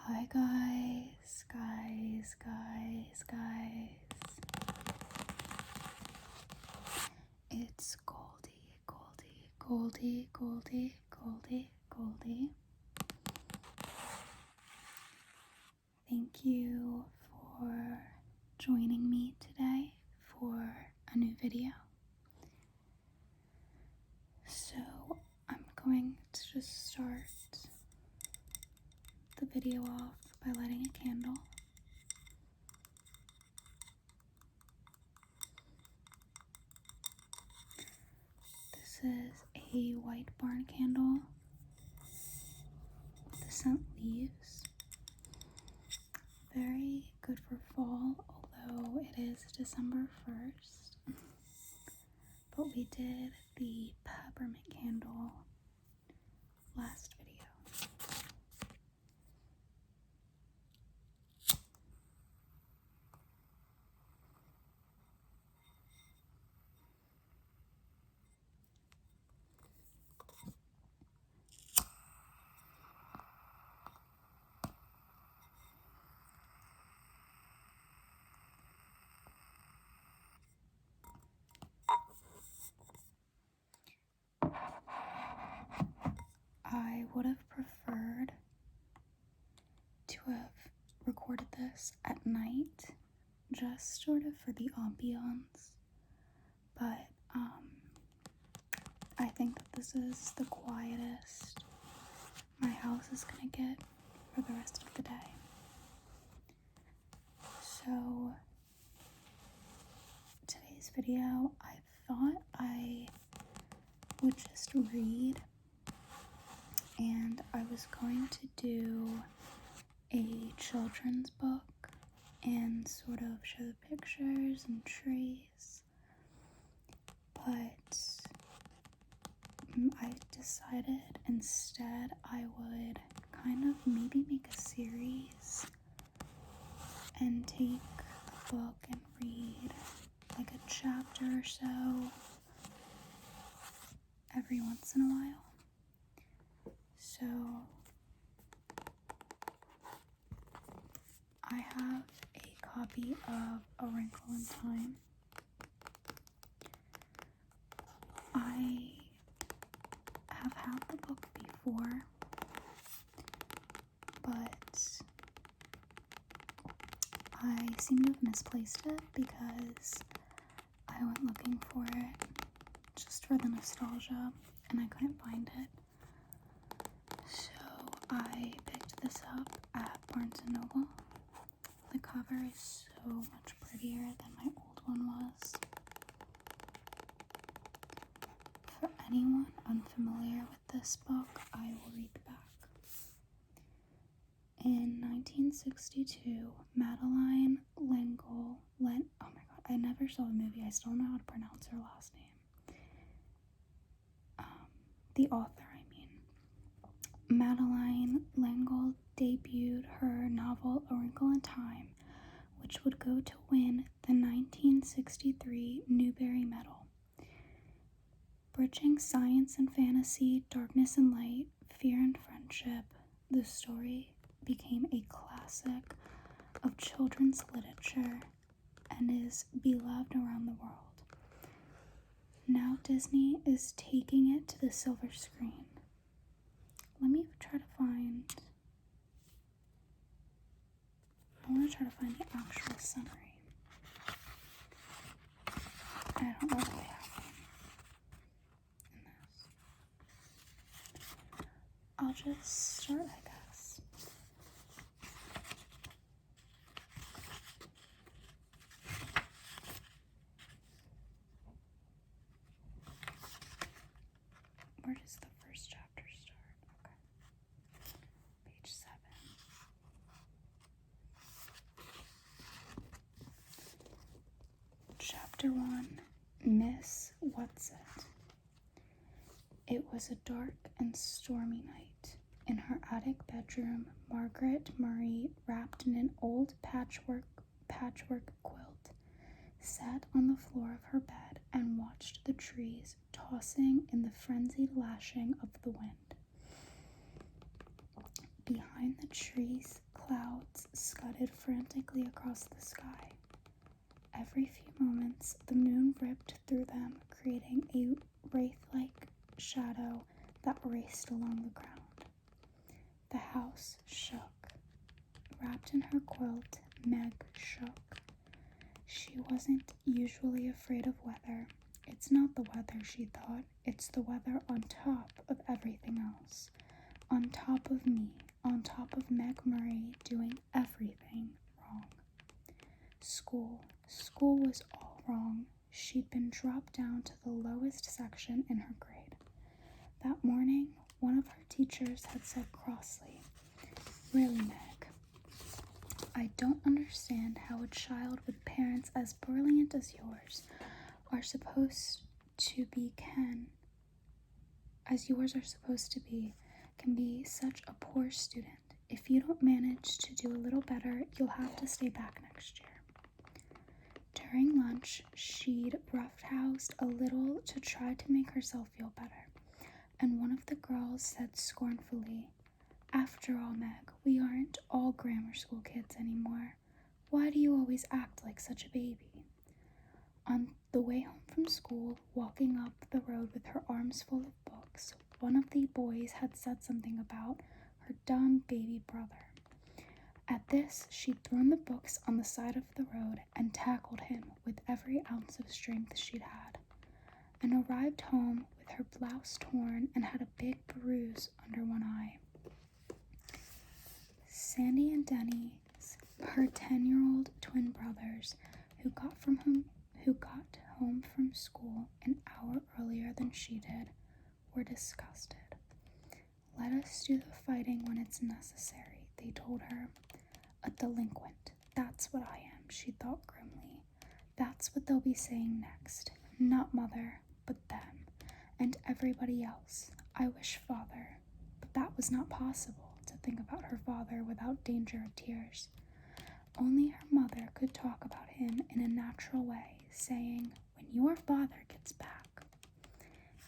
Hi guys. It's Goldie. Thank you for joining me today for a new video. So I'm going to just start the video off by lighting a candle. This is a white barn candle with the scent leaves. Very good for fall, although it is December 1st. But we did the peppermint candle last video. I would have preferred to have recorded this at night, just sort of for the ambiance, but I think that this is the quietest my house is gonna get for the rest of the day. So today's video, I thought I would just read, and I was going to do a children's book and sort of show the pictures and trees, but I decided instead I would kind of maybe make a series and take a book and read like a chapter or so every once in a while. So I have a copy of A Wrinkle in Time. I have had the book before, but I seem to have misplaced it because I went looking for it just for the nostalgia and I couldn't find it. So I picked this up at Barnes & Noble. The cover is so much prettier than my old one was. For anyone unfamiliar with this book, I will read the back. In 1962, Madeline L'Engle, oh my god, I never saw the movie, I still don't know how to pronounce her last name. The author, Madeline L'Engle debuted her novel A Wrinkle in Time, which would go to win the 1963 Newbery Medal. Bridging science and fantasy, darkness and light, fear and friendship, the story became a classic of children's literature and is beloved around the world. Now Disney is taking it to the silver screen. Let me try to find... I want to try to find the actual summary. I don't know if I have one in this. I'll just start, I guess. Where does the first chapter start? Okay. Page 7. Chapter 1, Miss Whatsit. It was a dark and stormy night. In her attic bedroom, Margaret Murray, wrapped in an old patchwork quilt, sat on the floor of her bed and watched the trees tossing in the frenzied lashing of the wind. Behind the trees, clouds scudded frantically across the sky. Every few moments, the moon ripped through them, creating a wraith-like shadow that raced along the ground. The house shook. Wrapped in her quilt, Meg shook. She wasn't usually afraid of weather. It's not the weather, she thought. It's the weather on top of everything else. On top of me, on top of Meg Murray doing everything wrong. School was all wrong. She'd been dropped down to the lowest section in her grade. That morning, one of her teachers had said crossly, "Really, Meg, I don't understand how a child with parents as brilliant as yours are supposed to be can be such a poor student. If you don't manage to do a little better, you'll have to stay back next year." During lunch, she'd roughhoused a little to try to make herself feel better, and one of the girls said scornfully, "After all, Meg, we aren't all grammar school kids anymore. Why do you always act like such a baby?" On the way home from school, walking up the road with her arms full of books, one of the boys had said something about her dumb baby brother. At this, she'd thrown the books on the side of the road and tackled him with every ounce of strength she'd had, and arrived home with her blouse torn and had a big bruise under one eye. Sandy and Denny, her 10-year-old twin brothers, who got home from school an hour earlier than she did, were disgusted. "Let us do the fighting when it's necessary," they told her. "A delinquent, that's what I am," she thought grimly. "That's what they'll be saying next. Not mother, but them, and everybody else. I wish father," but that was not possible, to think about her father without danger of tears. Only her mother could talk about him in a natural way, saying, "When your father gets back."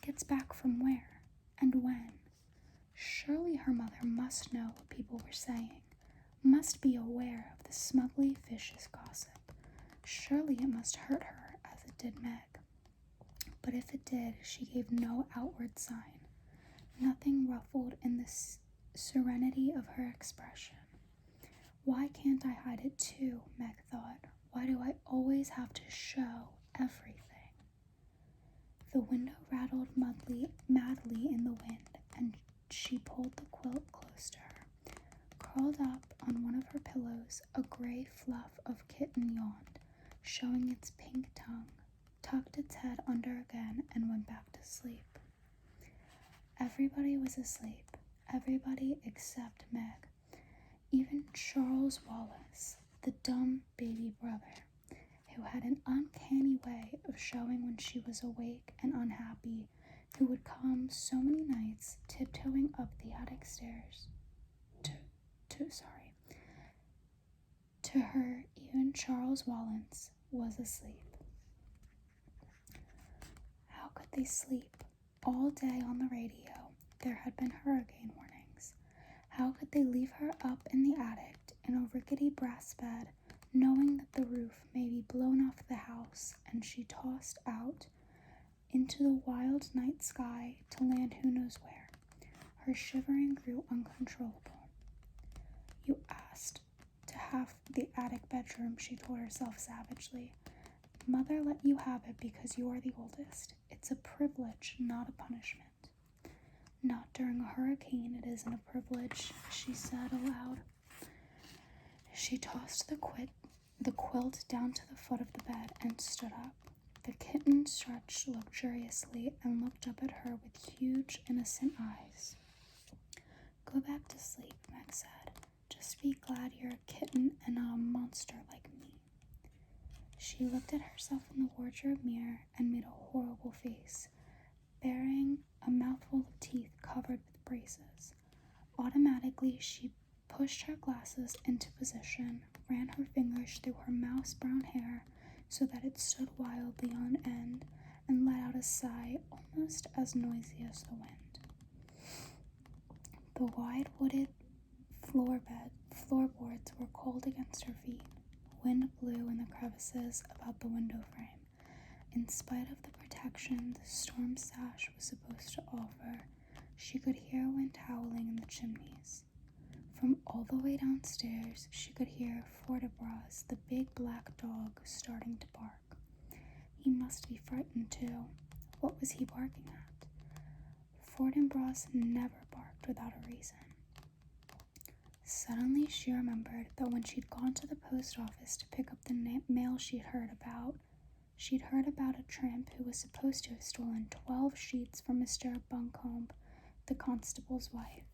Gets back from where? And when? Surely her mother must know what people were saying, must be aware of the smugly vicious gossip. Surely it must hurt her as it did Meg. But if it did, she gave no outward sign. Nothing ruffled in the serenity of her expression. "Why can't I hide it too?" Meg thought. "Why do I always have to show everything?" The window rattled madly in the wind, and she pulled the quilt close to her. Curled up on one of her pillows, a gray fluff of kitten yawned, showing its pink tongue, tucked its head under again, and went back to sleep. Everybody was asleep, everybody except Meg. Even Charles Wallace, the dumb baby brother, who had an uncanny way of showing when she was awake and unhappy, who would come so many nights tiptoeing up the attic stairs. To her, even Charles Wallace was asleep. How could they sleep? All day on the radio, there had been hurricane warnings. How could they leave her up in the attic in a rickety brass bed, knowing that the roof may be blown off the house and she tossed out into the wild night sky to land who knows where? Her shivering grew uncontrollable. "You asked to have the attic bedroom," she told herself savagely. "Mother let you have it because you are the oldest. It's a privilege, not a punishment." "Not during a hurricane, it isn't a privilege," she said aloud. She tossed the quilt down to the foot of the bed and stood up. The kitten stretched luxuriously and looked up at her with huge, innocent eyes. "Go back to sleep," Meg said. "Just be glad you're a kitten and not a monster like me." She looked at herself in the wardrobe mirror and made a horrible face, bearing a mouthful of teeth covered with braces. Automatically, she pushed her glasses into position, ran her fingers through her mouse brown hair so that it stood wildly on end, and let out a sigh almost as noisy as the wind. The wide wooded floor floorboards were cold against her feet. Wind blew in the crevices about the window frame. In spite of the protection the storm sash was supposed to offer, she could hear wind howling in the chimneys. From all the way downstairs, she could hear Fortinbras, the big black dog, starting to bark. He must be frightened too. What was he barking at? Fortinbras never barked without a reason. Suddenly she remembered that when she'd gone to the post office to pick up the mail she'd heard about a tramp who was supposed to have stolen 12 sheets from Mr. Buncombe, the constable's wife.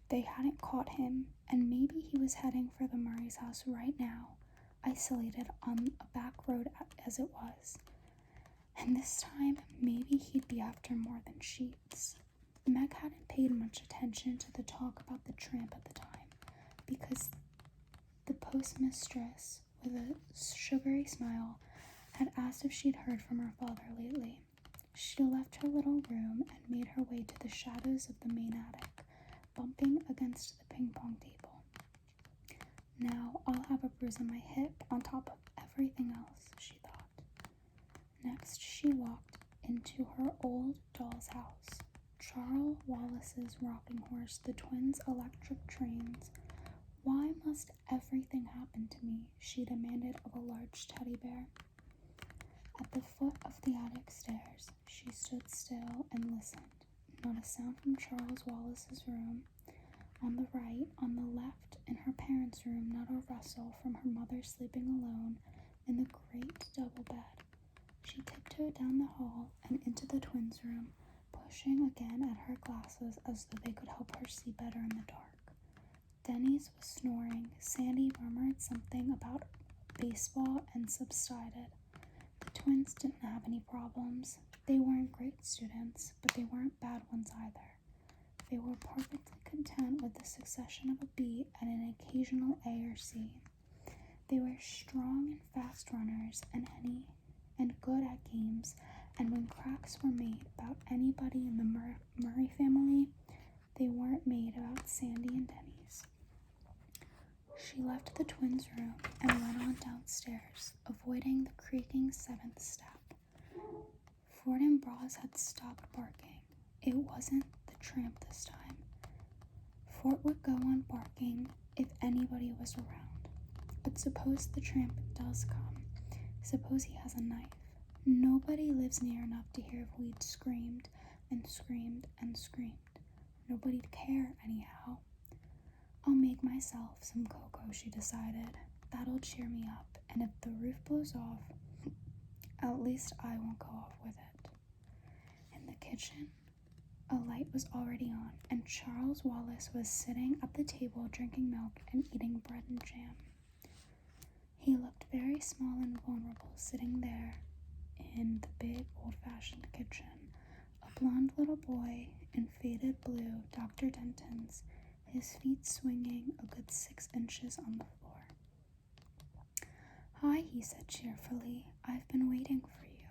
They hadn't caught him, and maybe he was heading for the Murray's house right now, isolated on a back road as it was. And this time, maybe he'd be after more than sheets. Meg hadn't paid much attention to the talk about the tramp at the time, because the postmistress, with a sugary smile, had asked if she'd heard from her father lately. She left her little room and made her way to the shadows of the main attic, bumping against the ping-pong table. Now I'll have a bruise on my hip on top of everything else, she thought. Next she walked into her old doll's house. Charles Wallace's rocking horse, the twins' electric trains. Why must everything happen to me? She demanded of a large teddy bear. At the foot of the attic stairs, she stood still and listened. Not a sound from Charles Wallace's room. On the right, on the left, in her parents' room, not a rustle from her mother sleeping alone in the great double bed. She tiptoed down the hall and into the twins' room, pushing again at her glasses as though they could help her see better in the dark. Denny's was snoring. Sandy murmured something about baseball and subsided. The twins didn't have any problems. They weren't great students, but they weren't bad ones either. They were perfectly content with the succession of a B and an occasional A or C. They were strong and fast runners and good at games, and when cracks were made about anybody in the Murray family, they weren't made about Sandy and Denny's. She left the twins' room and went on downstairs, avoiding the creaking 7th step. Fortinbras had stopped barking. It wasn't the tramp this time. Fort would go on barking if anybody was around. But suppose the tramp does come. Suppose he has a knife. Nobody lives near enough to hear if we'd screamed and screamed and screamed. Nobody'd care anyhow. I'll make myself some cocoa, she decided. That'll cheer me up, and if the roof blows off, at least I won't go off with it. In the kitchen, a light was already on, and Charles Wallace was sitting at the table drinking milk and eating bread and jam. He looked very small and vulnerable sitting there in the big old-fashioned kitchen. A blonde little boy in faded blue Dr. Denton's, his feet swinging a good 6 inches on the floor. "Hi," he said cheerfully. "I've been waiting for you."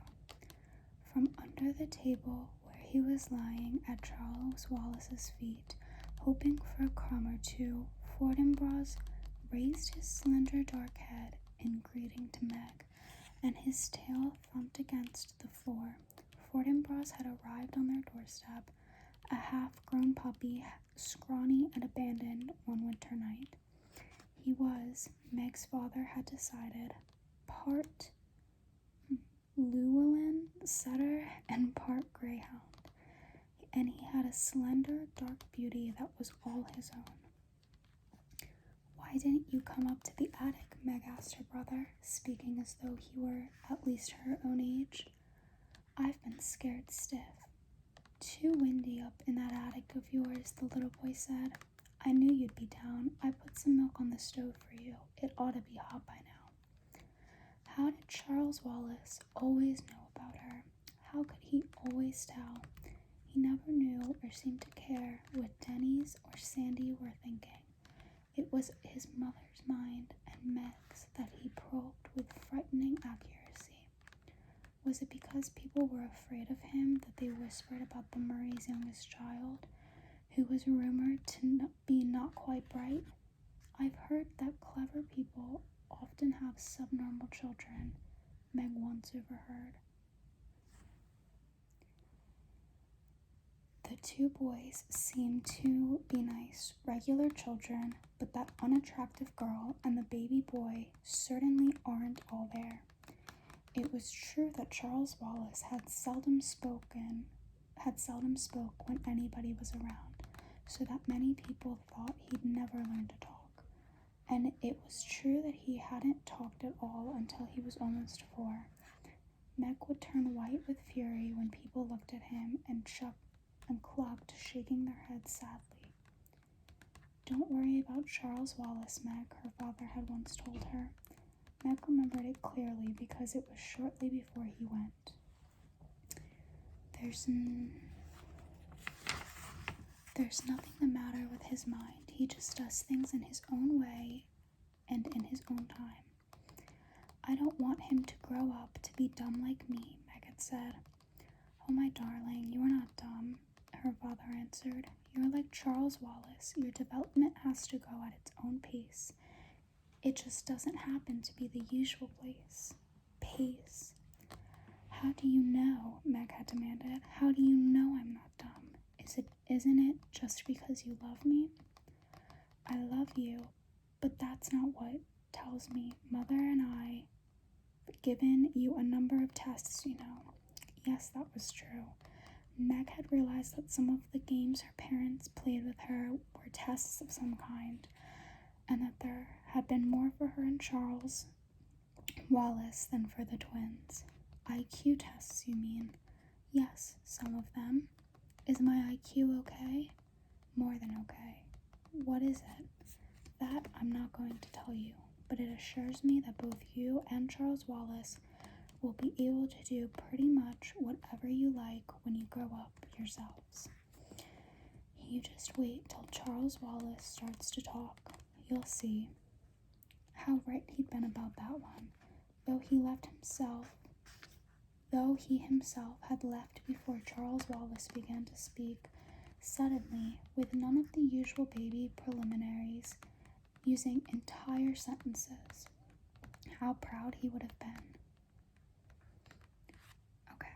From under the table where he was lying at Charles Wallace's feet, hoping for a crumb or two, Fortinbras raised his slender dark head in greeting to Meg, and his tail thumped against the floor. Fortinbras had arrived on their doorstep, a half-grown puppy, scrawny and abandoned one winter night. He was, Meg's father had decided, part Llewellyn setter and part greyhound, and he had a slender, dark beauty that was all his own. "Why didn't you come up to the attic?" Meg asked her brother, speaking as though he were at least her own age. "I've been scared stiff." "Too windy up in that attic of yours," the little boy said. "I knew you'd be down. I put some milk on the stove for you. It ought to be hot by now." How did Charles Wallace always know about her? How could he always tell? He never knew or seemed to care what Denny's or Sandy were thinking. It was his mother's mind and Meg's that he probed with frightening accuracy. Was it because people were afraid of him that they whispered about the Murray's youngest child? who was rumored to be not quite bright. I've heard that clever people often have subnormal children, Meg once overheard. The two boys seemed to be nice, regular children, but that unattractive girl and the baby boy certainly aren't all there. It was true that Charles Wallace had seldom spoke when anybody was around, so that many people thought he'd never learn to talk. And it was true that he hadn't talked at all until he was almost 4. Meg would turn white with fury when people looked at him and clucked, shaking their heads sadly. "Don't worry about Charles Wallace, Meg," her father had once told her. Meg remembered it clearly because it was shortly before he went. There's nothing the matter with his mind. He just does things in his own way and in his own time. I don't want him to grow up to be dumb like me, Meg had said. "Oh, my darling, you are not dumb," her father answered. "You're like Charles Wallace. Your development has to go at its own pace. It just doesn't happen to be the usual pace." "How do you know?" Meg had demanded. "How do you know I'm not dumb? Isn't it just because you love me?" "I love you, but that's not what tells me. Mother and I given you a number of tests, you know." Yes, that was true. Meg had realized that some of the games her parents played with her were tests of some kind, and that there had been more for her and Charles Wallace than for the twins. "IQ tests, you mean?" "Yes, some of them." "Is my IQ okay?" "More than okay." "What is it?" "That I'm not going to tell you, but it assures me that both you and Charles Wallace will be able to do pretty much whatever you like when you grow up yourselves. You just wait till Charles Wallace starts to talk. You'll see." How right he'd been about that one, though he himself had left before Charles Wallace began to speak, suddenly, with none of the usual baby preliminaries, using entire sentences. How proud he would have been. Okay,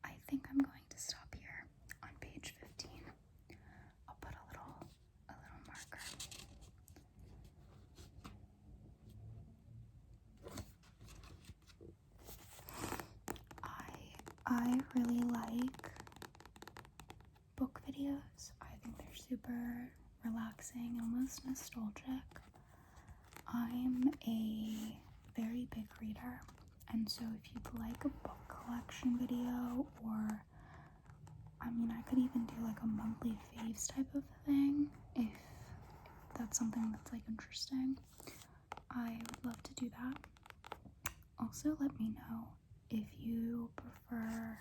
I think I'm going to stop here on page 15. I'll put a little marker. I really like book videos. I think they're super relaxing, almost nostalgic. I'm a very big reader, and so if you'd like a book collection video, or I could even do like a monthly faves type of thing if that's something that's like interesting. I would love to do that. Also, let me know if you prefer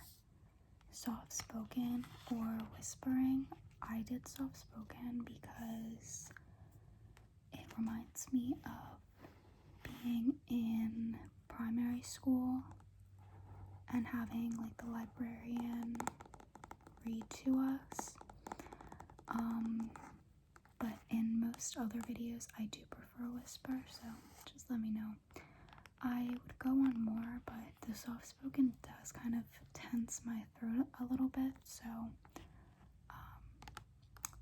soft spoken or whispering. I did soft spoken because it reminds me of being in primary school and having like the librarian read to us. But in most other videos I do prefer whisper, so just let me know. I would go on more, but the soft spoken does kind of tense my throat a little bit, so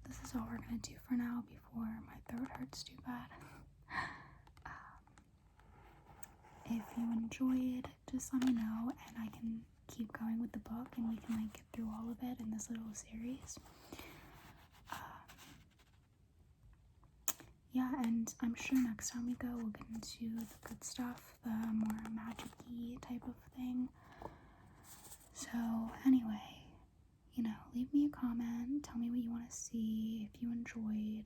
this is all we're gonna do for now before my throat hurts too bad. If you enjoyed, just let me know and I can keep going with the book and we can like get through all of it in this little series. Yeah, and I'm sure next time we go we'll get into the good stuff, the more magic-y type of thing. So anyway, leave me a comment, tell me what you want to see, if you enjoyed,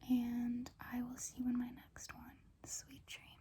and I will see you in my next one. Sweet dreams.